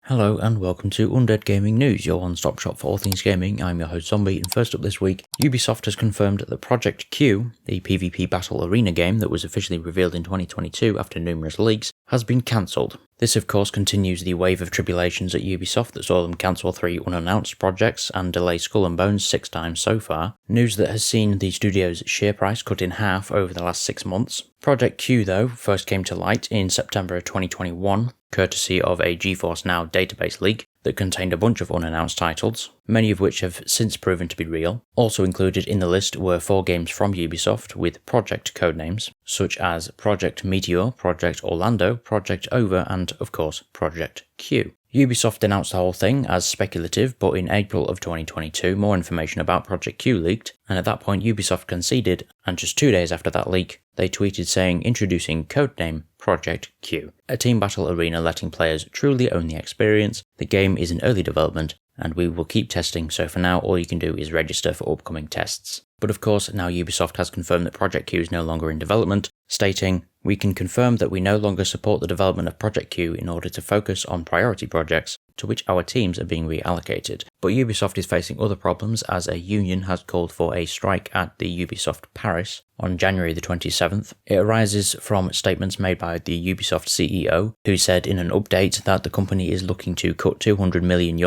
Hello and welcome to Undead Gaming News, your one-stop shop for all things gaming. I'm your host Zombie, and first up this week, Ubisoft has confirmed that Project Q, the PvP battle arena game that was officially revealed in 2022 after numerous leaks, has been cancelled. This of course continues the wave of tribulations at Ubisoft that saw them cancel 3 unannounced projects and delay Skull and Bones 6 times so far, news that has seen the studio's share price cut in half over the last 6 months. Project Q though first came to light in September 2021, courtesy of a GeForce Now database leak that contained a bunch of unannounced titles, many of which have since proven to be real. Also included in the list were 4 games from Ubisoft with project codenames, such as Project Meteor, Project Orlando, Project Over, and of course Project Q. Ubisoft denounced the whole thing as speculative, but in April of 2022 more information about Project Q leaked, and at that point Ubisoft conceded, and just 2 days after that leak, they tweeted saying introducing codename Project Q, a team battle arena letting players truly own the experience. The game is in early development, and we will keep testing, so for now all you can do is register for upcoming tests. But of course, now Ubisoft has confirmed that Project Q is no longer in development, stating, "We can confirm that we no longer support the development of Project Q in order to focus on priority projects to which our teams are being reallocated." But Ubisoft is facing other problems as a union has called for a strike at the Ubisoft Paris on January the 27th. It arises from statements made by the Ubisoft CEO, who said in an update that the company is looking to cut €200 million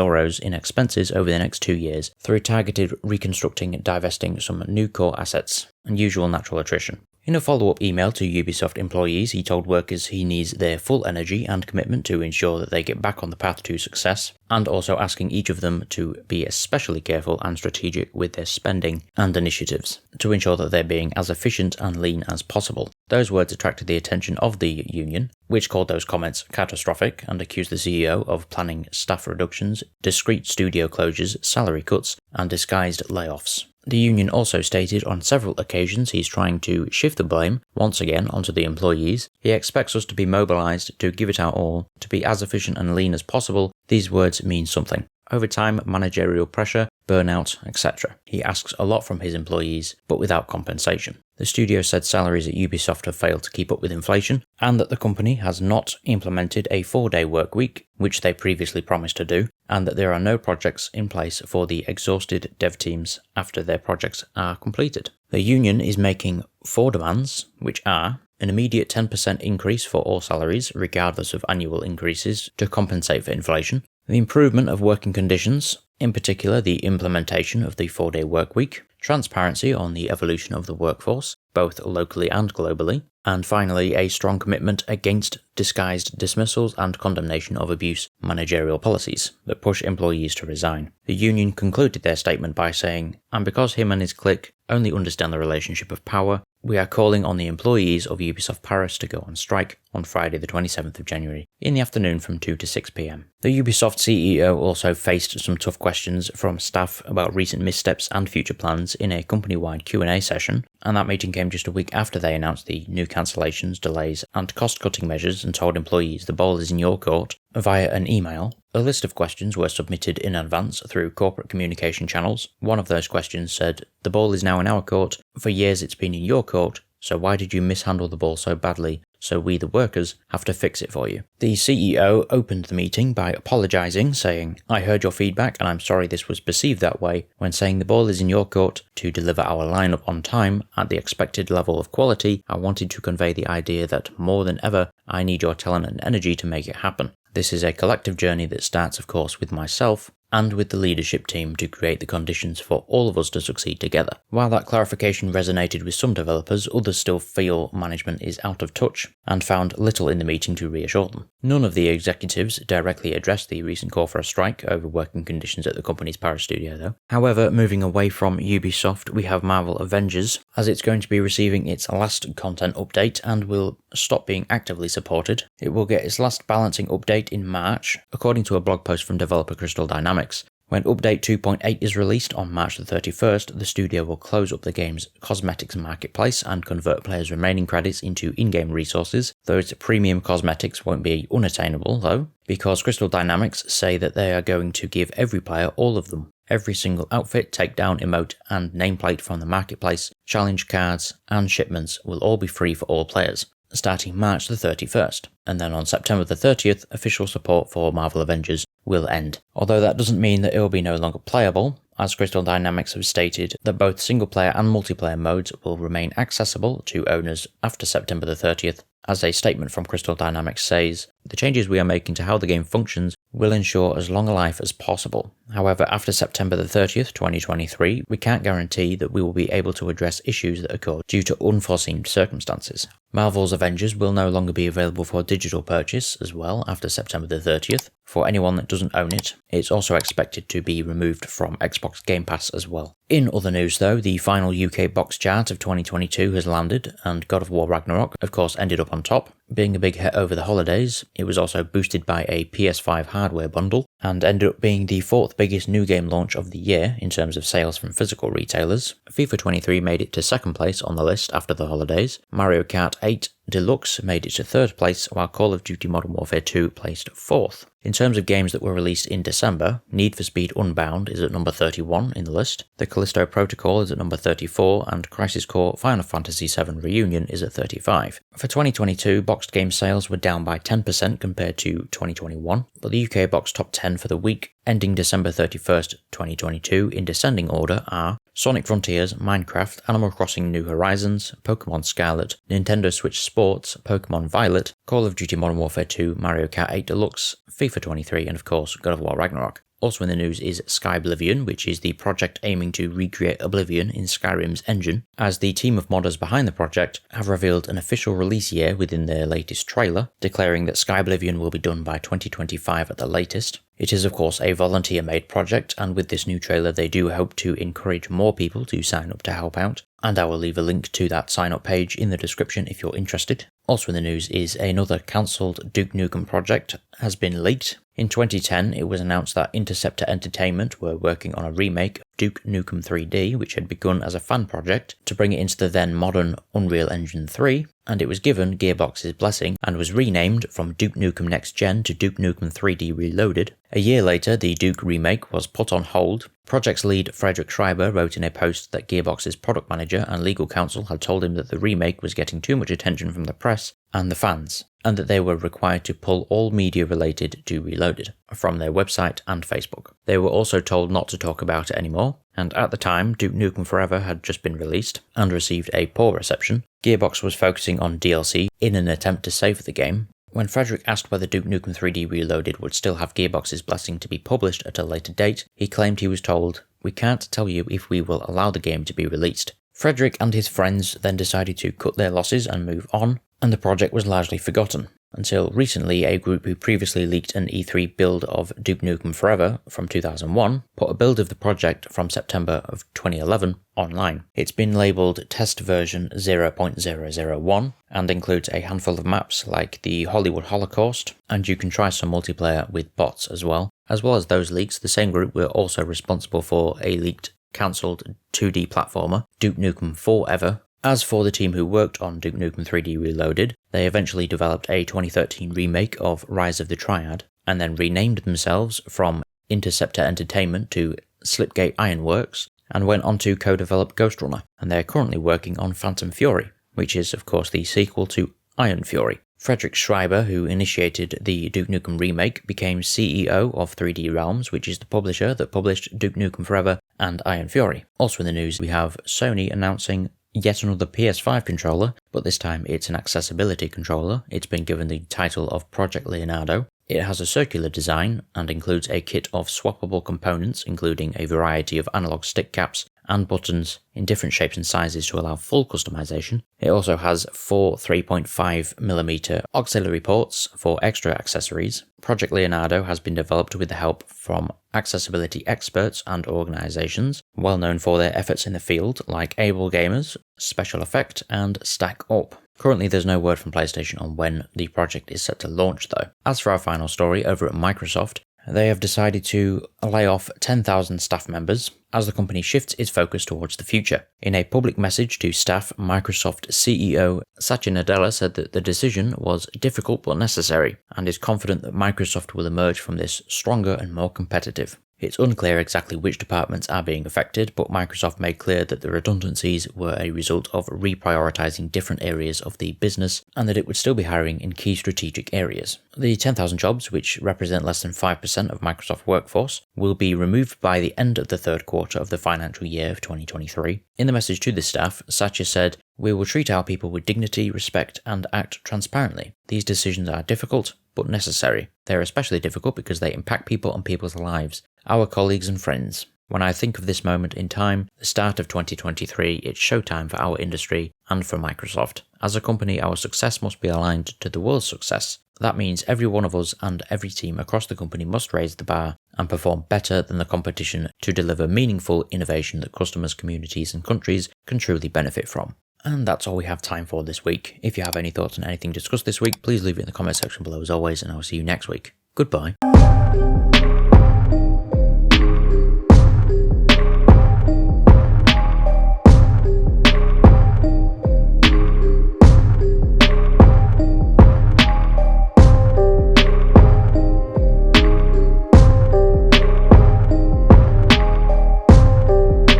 in expenses over the next 2 years through targeted reconstructing and divesting some new core assets and usual natural attrition. In a follow-up email to Ubisoft employees, he told workers he needs their full energy and commitment to ensure that they get back on the path to success, and also asking each of them to be especially careful and strategic with their spending and initiatives, to ensure that they're being as efficient and lean as possible. Those words attracted the attention of the union, which called those comments catastrophic and accused the CEO of planning staff reductions, discreet studio closures, salary cuts, and disguised layoffs. The union also stated on several occasions he's trying to shift the blame, once again, onto the employees. He expects us to be mobilised, to give it our all, to be as efficient and lean as possible. These words mean something. Overtime, managerial pressure, burnout, etc. He asks a lot from his employees, but without compensation. The studio said salaries at Ubisoft have failed to keep up with inflation, and that the company has not implemented a 4-day work week, which they previously promised to do, and that there are no projects in place for the exhausted dev teams after their projects are completed. The union is making 4 demands, which are an immediate 10% increase for all salaries, regardless of annual increases, to compensate for inflation, the improvement of working conditions, in particular the implementation of the 4-day workweek, transparency on the evolution of the workforce, both locally and globally, and finally a strong commitment against disguised dismissals and condemnation of abuse managerial policies that push employees to resign. The union concluded their statement by saying, "And because him and his clique only understand the relationship of power, we are calling on the employees of Ubisoft Paris to go on strike on Friday the 27th of January in the afternoon from 2 to 6 p.m. The Ubisoft CEO also faced some tough questions from staff about recent missteps and future plans in a company-wide Q&A session, and that meeting came just a week after they announced the new cancellations, delays, and cost-cutting measures and told employees the ball is in your court via an email. A list of questions were submitted in advance through corporate communication channels. One of those questions said, "The ball is now in our court. For years it's been in your court, so why did you mishandle the ball so badly? So we, the workers, have to fix it for you." The CEO opened the meeting by apologising, saying, "I heard your feedback and I'm sorry this was perceived that way. When saying the ball is in your court to deliver our lineup on time at the expected level of quality, I wanted to convey the idea that more than ever, I need your talent and energy to make it happen. This is a collective journey that starts, of course, with myself and with the leadership team to create the conditions for all of us to succeed together." While that clarification resonated with some developers, others still feel management is out of touch and found little in the meeting to reassure them. None of the executives directly addressed the recent call for a strike over working conditions at the company's Paris studio though. However, moving away from Ubisoft, we have Marvel Avengers, as it's going to be receiving its last content update and will stop being actively supported. It will get its last balancing update in March, according to a blog post from developer Crystal Dynamics. When Update 2.8 is released on March the 31st, the studio will close up the game's cosmetics marketplace and convert players' remaining credits into in-game resources. Those premium cosmetics won't be unattainable, though, because Crystal Dynamics say that they are going to give every player all of them. Every single outfit, takedown, emote, and nameplate from the marketplace, challenge cards, and shipments will all be free for all players, starting March the 31st. And then on September the 30th, official support for Marvel Avengers will end. Although that doesn't mean that it will be no longer playable, as Crystal Dynamics have stated that both single-player and multiplayer modes will remain accessible to owners after September the 30th. As a statement from Crystal Dynamics says, the changes we are making to how the game functions will ensure as long a life as possible. However, after September the 30th, 2023, we can't guarantee that we will be able to address issues that occur due to unforeseen circumstances. Marvel's Avengers will no longer be available for digital purchase as well after September the 30th. For anyone that doesn't own it, it's also expected to be removed from Xbox Game Pass as well. In other news though, the final UK box chart of 2022 has landed, and God of War Ragnarok of course ended up on top. Being a big hit over the holidays, it was also boosted by a PS5 hardware bundle, and ended up being the 4th biggest new game launch of the year in terms of sales from physical retailers. FIFA 23 made it to 2nd place on the list after the holidays. Mario Kart 8 Deluxe made it to 3rd place, while Call of Duty Modern Warfare 2 placed 4th. In terms of games that were released in December, Need for Speed Unbound is at number 31 in the list, The Callisto Protocol is at number 34, and Crisis Core Final Fantasy VII Reunion is at 35. For 2022, boxed game sales were down by 10% compared to 2021, but the UK box top 10 for the week ending December 31st, 2022 in descending order are Sonic Frontiers, Minecraft, Animal Crossing New Horizons, Pokemon Scarlet, Nintendo Switch Sports, Pokemon Violet, Call of Duty Modern Warfare 2, Mario Kart 8 Deluxe, FIFA 23, and of course God of War Ragnarok. Also in the news is Skyblivion, which is the project aiming to recreate Oblivion in Skyrim's engine, as the team of modders behind the project have revealed an official release year within their latest trailer, declaring that Skyblivion will be done by 2025 at the latest. It is of course a volunteer-made project, and with this new trailer they do hope to encourage more people to sign up to help out, and I will leave a link to that sign-up page in the description if you're interested. Also in the news is another cancelled Duke Nukem project has been leaked. In 2010, it was announced that Interceptor Entertainment were working on a remake of Duke Nukem 3D, which had begun as a fan project, to bring it into the then modern Unreal Engine 3, and it was given Gearbox's blessing and was renamed from Duke Nukem Next Gen to Duke Nukem 3D Reloaded. A year later, the Duke remake was put on hold. Project's lead Frederick Schreiber wrote in a post that Gearbox's product manager and legal counsel had told him that the remake was getting too much attention from the press and the fans, and that they were required to pull all media related to Reloaded from their website and Facebook. They were also told not to talk about it anymore, and at the time, Duke Nukem Forever had just been released and received a poor reception. Gearbox was focusing on DLC in an attempt to save the game. When Frederick asked whether Duke Nukem 3D Reloaded would still have Gearbox's blessing to be published at a later date, he claimed he was told, "We can't tell you if we will allow the game to be released." Frederick and his friends then decided to cut their losses and move on, and the project was largely forgotten, until recently a group who previously leaked an E3 build of Duke Nukem Forever from 2001 put a build of the project from September of 2011 online. It's been labelled Test Version 0.001 and includes a handful of maps like the Hollywood Holocaust, and you can try some multiplayer with bots as well. As well as those leaks, the same group were also responsible for a leaked, cancelled 2D platformer, Duke Nukem Forever. As for the team who worked on Duke Nukem 3D Reloaded, they eventually developed a 2013 remake of Rise of the Triad, and then renamed themselves from Interceptor Entertainment to Slipgate Ironworks, and went on to co-develop Ghost Runner, and they're currently working on Phantom Fury, which is of course the sequel to Iron Fury. Frederick Schreiber, who initiated the Duke Nukem remake, became CEO of 3D Realms, which is the publisher that published Duke Nukem Forever and Iron Fury. Also in the news, we have Sony announcing yet another PS5 controller, but this time it's an accessibility controller. It's been given the title of Project Leonardo. It has a circular design and includes a kit of swappable components, including a variety of analog stick caps and buttons in different shapes and sizes to allow full customization. It also has 4 3.5mm auxiliary ports for extra accessories. Project Leonardo has been developed with the help from accessibility experts and organisations, well known for their efforts in the field, like Able Gamers, Special Effect, and Stack Up. Currently there's no word from PlayStation on when the project is set to launch though. As for our final story, over at Microsoft, they have decided to lay off 10,000 staff members as the company shifts its focus towards the future. In a public message to staff, Microsoft CEO Satya Nadella said that the decision was difficult but necessary, and is confident that Microsoft will emerge from this stronger and more competitive. It's unclear exactly which departments are being affected, but Microsoft made clear that the redundancies were a result of reprioritizing different areas of the business and that it would still be hiring in key strategic areas. The 10,000 jobs, which represent less than 5% of Microsoft workforce, will be removed by the end of the third quarter of the financial year of 2023. In the message to the staff, Satya said, "We will treat our people with dignity, respect, and act transparently. These decisions are difficult, but necessary. They are especially difficult because they impact people and people's lives, our colleagues and friends. When I think of this moment in time, the start of 2023, it's showtime for our industry and for Microsoft. As a company, our success must be aligned to the world's success. That means every one of us and every team across the company must raise the bar and perform better than the competition to deliver meaningful innovation that customers, communities, and countries can truly benefit from." And that's all we have time for this week. If you have any thoughts on anything discussed this week, please leave it in the comment section below as always, and I'll see you next week. Goodbye.